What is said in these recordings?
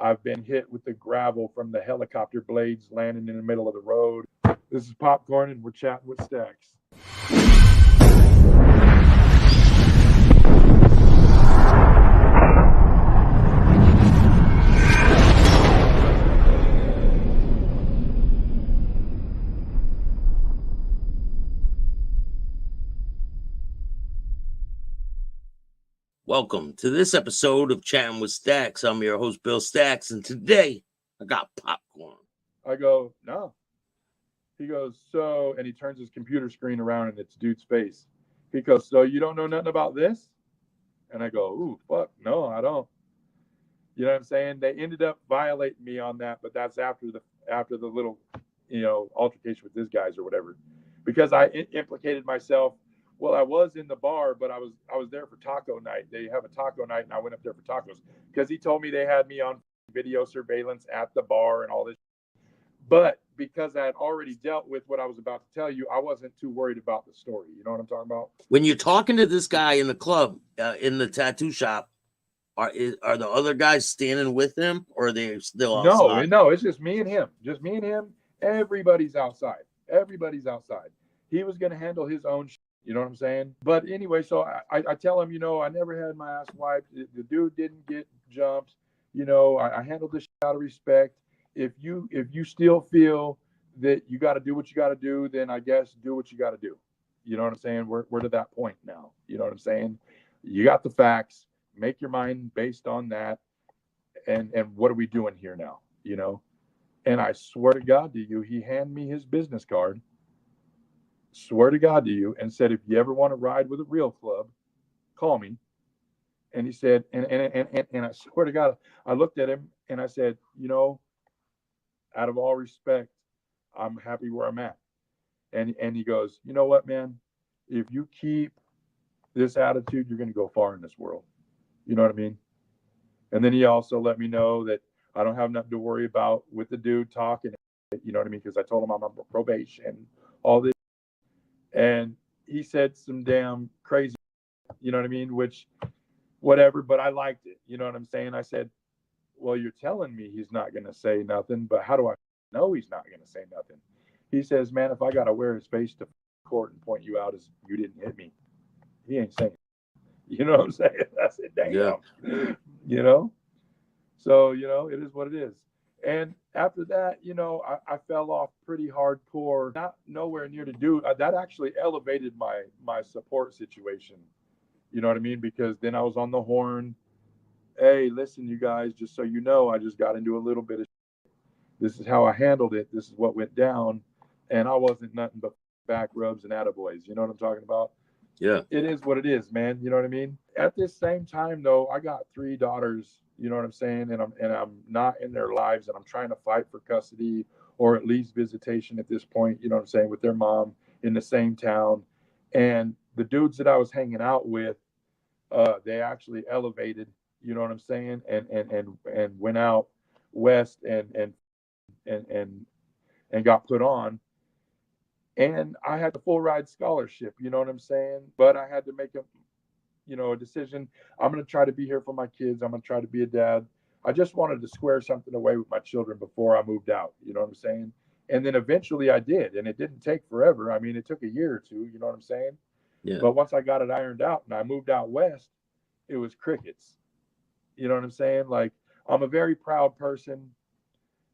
I've been hit with the gravel from the helicopter blades landing in the middle of the road. This is PopKorn, and we're chatting with Staxx. Welcome to this episode of Chatting with Staxx. I'm your host, Bill Staxx, and today I got PopKorn. I go, no. He goes, so, and he turns his computer screen around and it's dude's face. He goes, so you don't know nothing about this? And I go, ooh, fuck, no, I don't. You know what I'm saying? They ended up violating me on that, but that's after the little, altercation with this guys or whatever, because I implicated myself. Well, I was in the bar, but I was there for taco night. They have a taco night, and I went up there for tacos because he told me they had me on video surveillance at the bar and all this. But because I had already dealt with what I was about to tell you, I wasn't too worried about the story. You know what I'm talking about? When you're talking to this guy in the club, in the tattoo shop, are the other guys standing with him, or are they still outside? No, it's just me and him. Just me and him. Everybody's outside. He was going to handle his own shit. You know what I'm saying? But anyway, so I tell him, I never had my ass wiped. The dude didn't get jumped. I handled this shit out of respect. If you still feel that you got to do what you got to do, then I guess do what you got to do. You know what I'm saying? We're to that point now. You know what I'm saying? You got the facts. Make your mind based on that. And what are we doing here now? And I swear to God to you, he handed me his business card. Swear to God to you, and said, if you ever want to ride with a real club, call me. And he said, and I swear to God, I looked at him and I said, out of all respect, I'm happy where I'm at. And he goes, you know what, man? If you keep this attitude, you're going to go far in this world. You know what I mean? And then he also let me know that I don't have nothing to worry about with the dude talking. You know what I mean? Because I told him I'm on probation, all this. And he said some damn crazy, you know what I mean? Which, whatever, but I liked it. You know what I'm saying? I said, well, you're telling me he's not going to say nothing, but how do I know he's not going to say nothing? He says, man, if I got to wear his face to court and point you out as you didn't hit me, he ain't saying it. You know what I'm saying? I said, damn. Yeah. So, it is what it is. And after that, I fell off pretty hardcore, not nowhere near to do. That actually elevated my support situation. You know what I mean? Because then I was on the horn. Hey, listen, you guys, just so you know, I just got into a little bit of shit. This is how I handled it. This is what went down. And I wasn't nothing but back rubs and attaboys. You know what I'm talking about? Yeah. It is what it is, man. You know what I mean? At this same time, though, I got 3 daughters. You know what I'm saying? And I'm not in their lives, and I'm trying to fight for custody or at least visitation at this point. You know what I'm saying? With their mom in the same town, and the dudes that I was hanging out with, they actually elevated. You know what I'm saying? And went out west and got put on. And I had the full ride scholarship. You know what I'm saying? But I had to make a decision. I'm going to try to be here for my kids. I'm going to try to be a dad. I just wanted to square something away with my children before I moved out. You know what I'm saying? And then eventually I did. And it didn't take forever. I mean, it took a year or two. You know what I'm saying? Yeah. But once I got it ironed out and I moved out west, it was crickets. You know what I'm saying? Like, I'm a very proud person.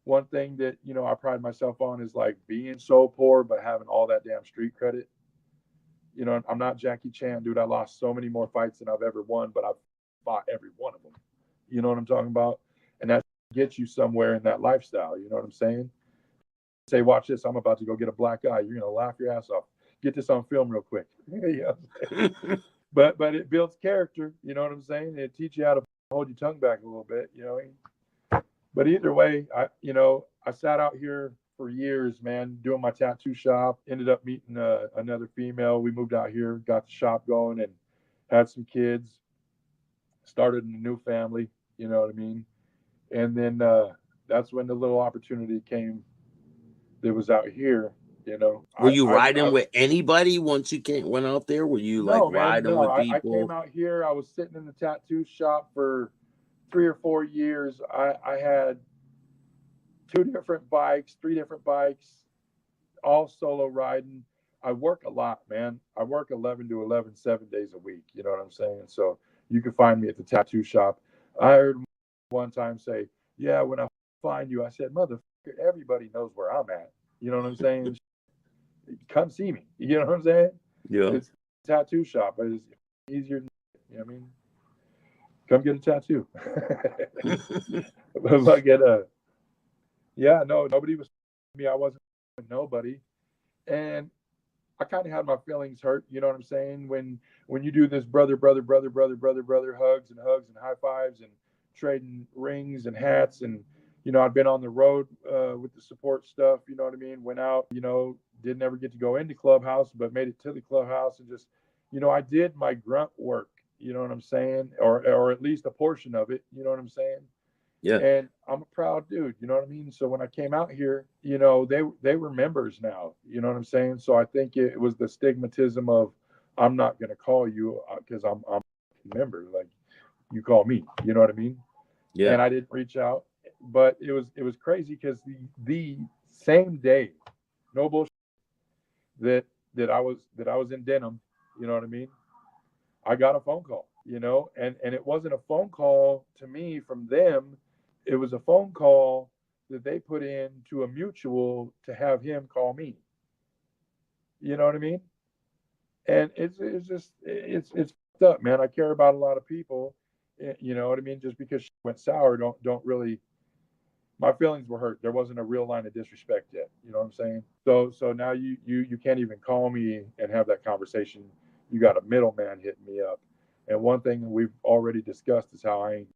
One thing that, I pride myself on is like being so poor, but having all that damn street credit. I'm not Jackie Chan, dude. I lost so many more fights than I've ever won, but I've fought every one of them. You know what I'm talking about? And that gets you somewhere in that lifestyle. You know what I'm saying? Say, watch this. I'm about to go get a black eye. You're going to laugh your ass off. Get this on film real quick. But it builds character. You know what I'm saying? It teaches you how to hold your tongue back a little bit. But either way, I sat out here for years, man, doing my tattoo shop. Ended up meeting another female. We moved out here, got the shop going, and had some kids. Started a new family, you know what I mean? And then that's when the little opportunity came that was out here, Were you riding with anybody once you went out there? Were you riding with people? I came out here. I was sitting in the tattoo shop for 3 or 4 years, I had 2 different bikes, 3 different bikes, all solo riding. I work a lot, man. I work 11 to 11, 7 days a week. You know what I'm saying? So you can find me at the tattoo shop. I heard one time say, yeah, when I find you, I said, motherfucker, everybody knows where I'm at. You know what I'm saying? Come see me. You know what I'm saying? Yeah. It's a tattoo shop. It's easier than, you know what I mean? Come get a tattoo. But yeah, no, nobody was me. I wasn't nobody. And I kind of had my feelings hurt, you know what I'm saying? When you do this brother hugs and high fives and trading rings and hats, and I'd been on the road with the support stuff, you know what I mean? Went out, didn't ever get to go into clubhouse, but made it to the clubhouse and just, I did my grunt work, you know what I'm saying? Or at least a portion of it, you know what I'm saying? Yeah. And I'm a proud dude, you know what I mean? So when I came out here, they were members now, you know what I'm saying? So I think it was the stigmatism of, I'm not going to call you because I'm a member, like you call me, you know what I mean? Yeah. And I didn't reach out, but it was crazy because the same day, no bullshit, that I was in denim, you know what I mean? I got a phone call, and it wasn't a phone call to me from them. It was a phone call that they put in to a mutual to have him call me. You know what I mean? And it's just it's fucked up, man. I care about a lot of people. You know what I mean? Just because she went sour, don't really. My feelings were hurt. There wasn't a real line of disrespect yet. You know what I'm saying? So now you can't even call me and have that conversation. You got a middleman hitting me up. And one thing we've already discussed is how I ain't.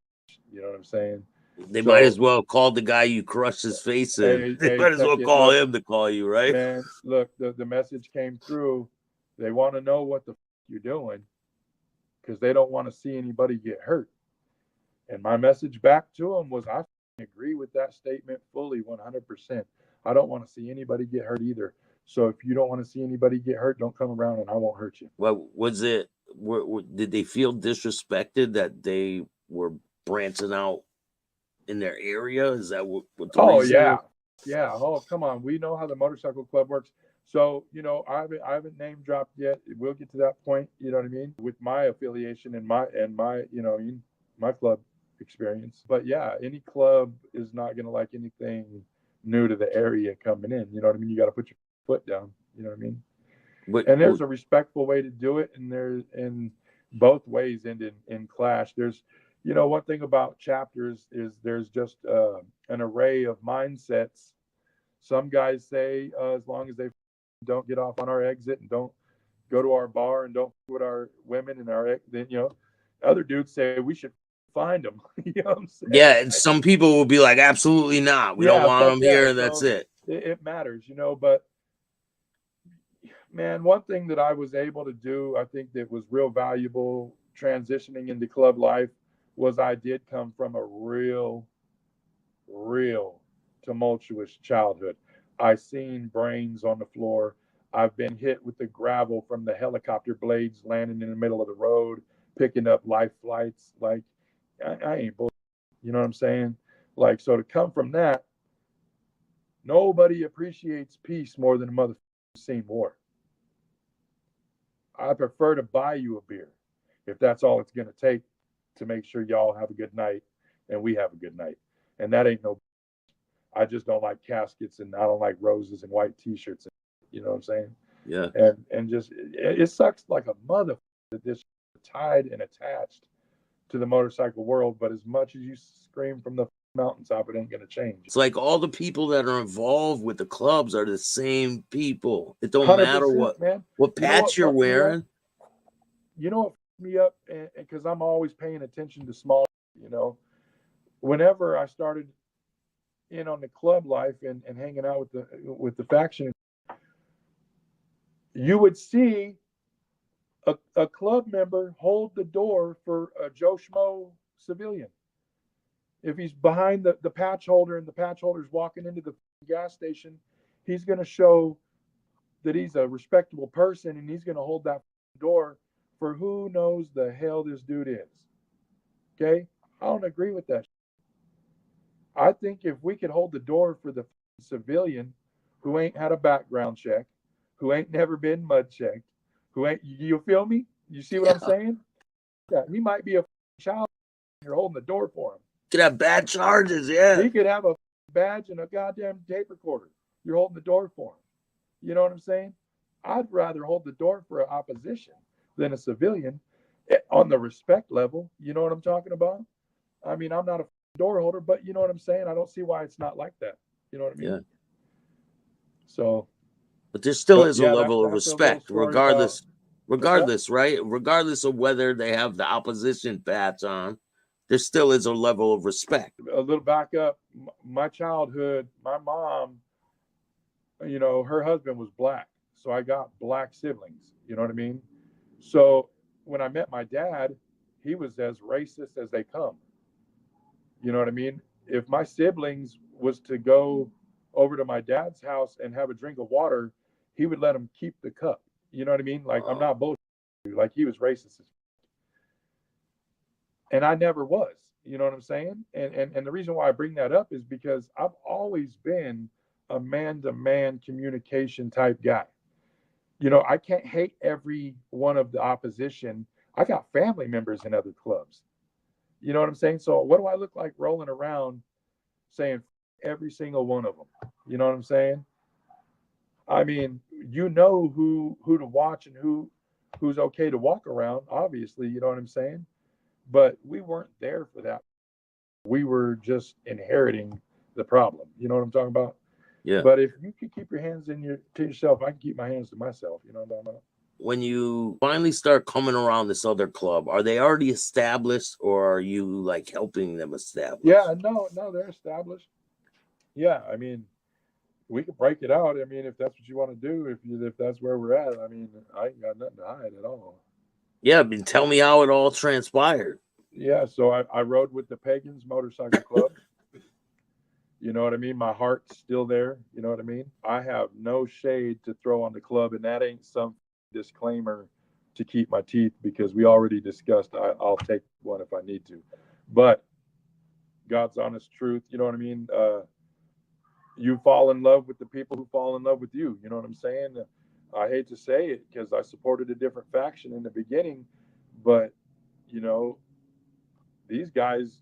You know what I'm saying? They might as well call the guy you crushed his face in. They might as well call him to call you, right? Man, look, the message came through. They want to know what the you're doing because they don't want to see anybody get hurt. And my message back to them was, I agree with that statement fully, 100%. I don't want to see anybody get hurt either. So if you don't want to see anybody get hurt, don't come around and I won't hurt you. Well, was it? Did they feel disrespected that they were branching out in their area? Is that what the reason? Yeah. Yeah. Oh, come on. We know how the motorcycle club works. So, I haven't name dropped yet. We'll get to that point, you know what I mean? With my affiliation and my my club experience. But yeah, any club is not going to like anything new to the area coming in. You know what I mean? You got to put your foot down. You know what I mean? And there's a respectful way to do it, and both ways end in clash. There's, one thing about chapters is there's just an array of mindsets. Some guys say as long as they don't get off on our exit and don't go to our bar and don't put our women in our, then other dudes say we should find them. You know what I'm saying? Yeah, and some people will be like, absolutely not. We don't want them here, and that's it. It matters, but man, one thing that I was able to do, I think that was real valuable transitioning into club life was I did come from a real tumultuous childhood. I seen brains on the floor. I've been hit with the gravel from the helicopter blades landing in the middle of the road, picking up life flights. Like, I ain't bullshit. You know what I'm saying? Like, so to come from that, nobody appreciates peace more than a motherfucking seen war. I prefer to buy you a beer if that's all it's going to take to make sure y'all have a good night and we have a good night. And that ain't no. I just don't like caskets and I don't like roses and white T-shirts. You know what I'm saying? Yeah. And just it sucks like a mother that this tied and attached to the motorcycle world. But as much as you scream from the mountaintop, it ain't gonna change. It's like all the people that are involved with the clubs are the same people. It don't matter what patch you're wearing. You know what me up? Because I'm always paying attention to small. Whenever I started in on the club life and hanging out with the faction, you would see a club member hold the door for a Joe Schmo civilian. If he's behind the patch holder and the patch holder's walking into the gas station, he's going to show that he's a respectable person and he's going to hold that door for who knows the hell this dude is. Okay? I don't agree with that. I think if we could hold the door for the civilian who ain't had a background check, who ain't never been mud checked, who ain't, you feel me? You see what I'm Yeah. saying? Yeah, he might be a child. You're holding the door for him. Could have bad charges. Yeah. He could have a badge and a goddamn tape recorder. You're holding the door for him. You know what I'm saying? I'd rather hold the door for an opposition than a civilian on the respect level. You know what I'm talking about? I mean, I'm not a door holder, but you know what I'm saying? I don't see why it's not like that. You know what I mean? Yeah. So, But there still but is a yeah, level of that's a little respect, story about regardless, right? Regardless of whether they have the opposition badge on, there still is a level of respect. a little back up. My childhood, my mom, you know, her husband was black. So I got black siblings. You know what I mean? So when I met my dad, he was as racist as they come. You know what I mean? If my siblings was to go over to my dad's house and have a drink of water, he would let them keep the cup. You know what I mean? Like I'm not bullshitting you. Like he was racist, and I never was. You know what I'm saying? And the reason why I bring that up is because I've always been a man-to-man communication type guy. You know, I can't hate every one of the opposition. I got family members in other clubs. You know what I'm saying? So what do I look like rolling around saying every single one of them? You know what I'm saying? I mean, you know who to watch and who's okay to walk around, obviously, you know what I'm saying? But we weren't there for that. We were just inheriting the problem. You know what I'm talking about? Yeah. But if you can keep your hands to yourself, I can keep my hands to myself. You know what I'm talking about? When you finally start coming around this other club, are they already established or are you like helping them establish? Yeah, no, they're established. Yeah, I mean, we could break it out. I mean, if that's what you want to do, if that's where we're at, I mean, I ain't got nothing to hide at all. Yeah, I mean, tell me how it all transpired. Yeah, so I rode with the Pagans Motorcycle Club. You know what I mean? My heart's still there. You know what I mean? I have no shade to throw on the club, and that ain't some disclaimer to keep my teeth because we already discussed I'll take one if I need to. But God's honest truth, you know what I mean? You fall in love with the people who fall in love with you. You know what I'm saying? I hate to say it because I supported a different faction in the beginning, but you know, these guys,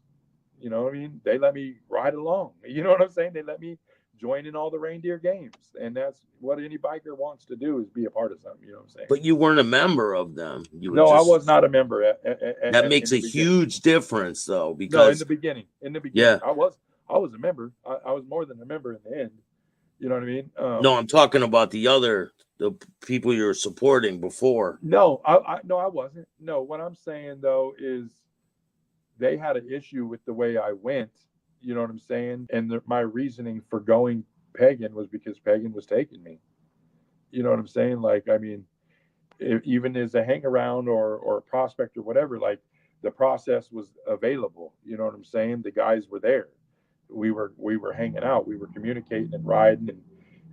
you know what I mean? They let me ride along. You know what I'm saying? They let me join in all the reindeer games. And that's what any biker wants to do is be a part of something. You know what I'm saying? But you weren't a member of them. You were No, I just was not a member that in makes the a beginning. huge difference though, No, in because the beginning. yeah. I was a member. I was more than a member in the end. You know what I mean? No, I'm talking about the people you're supporting before. No, I wasn't. No, what I'm saying though is they had an issue with the way I went. You know what I'm saying? And my reasoning for going Pagan was because Pagan was taking me. You know what I'm saying? Like, I mean, even as a hang around or a prospect or whatever, like the process was available. You know what I'm saying? The guys were there. We were hanging out. We were communicating and riding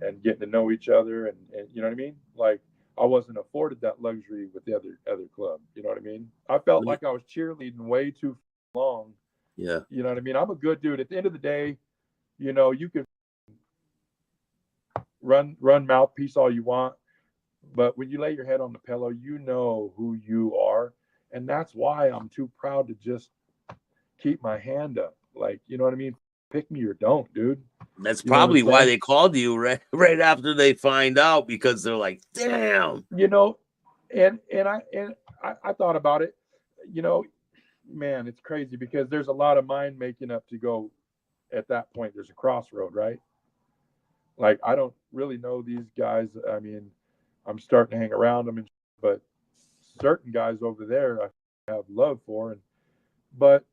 and getting to know each other and you know what I mean? Like I wasn't afforded that luxury with the other club. You know what I mean? I felt like I was cheerleading way too long. Yeah. You know what I mean? I'm a good dude. At the end of the day, you know, you can run mouthpiece all you want, but when you lay your head on the pillow, you know who you are, and that's why I'm too proud to just keep my hand up. Like, you know what I mean? Pick me or don't, dude. That's You know probably why saying? they called you right after they find out because they're like, damn. You know, and I thought about it. You know, man, it's crazy because there's a lot of mind making up to go at that point. There's a crossroad, right? Like I don't really know these guys. I mean, I'm starting to hang around them, but certain guys over there I have love for, but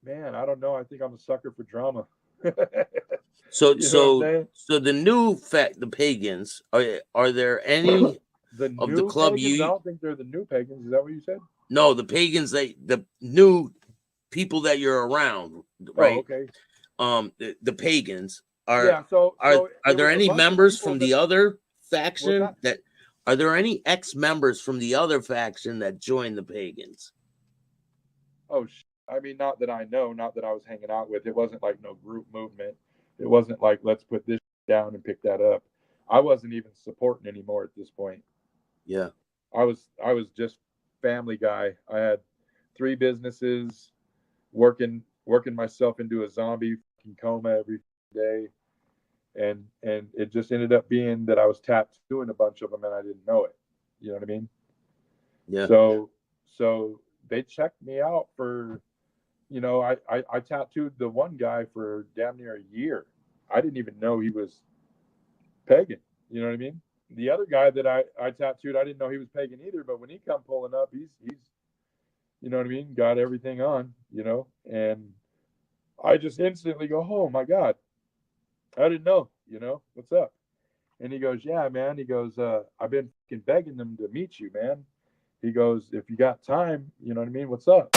man, I don't know. I think I'm a sucker for drama. So You know what I'm so saying? so the Pagans, are there any The of the new club pagans, I don't think they're the new pagans. Is that what you said? no, the Pagans, the new people that you're around, Oh, right? okay. The Pagans Yeah. So are there there was a any bunch of members people from that. the other What's faction that? that are there any ex-members from the other faction that joined the Pagans? Oh, I mean, not that I know, not that I was hanging out with. It wasn't like no group movement. It wasn't like, let's put this down and pick that up. I wasn't even supporting anymore at this point. Yeah. I was just family guy. I had 3 businesses, working myself into a zombie coma every day, and it just ended up being that I was tattooing a bunch of them and I didn't know it. You know what I mean? Yeah. So they checked me out for, I tattooed the one guy for damn near a year. I didn't even know he was pagan. You know what I mean? The other guy that I tattooed, I didn't know he was pagan either. But when he come pulling up, he's you know what I mean, got everything on, and I just instantly go, oh my god, I didn't know, what's up? And he goes, yeah, man. He goes, I've been begging them to meet you, man. He goes, if you got time, you know what I mean, what's up?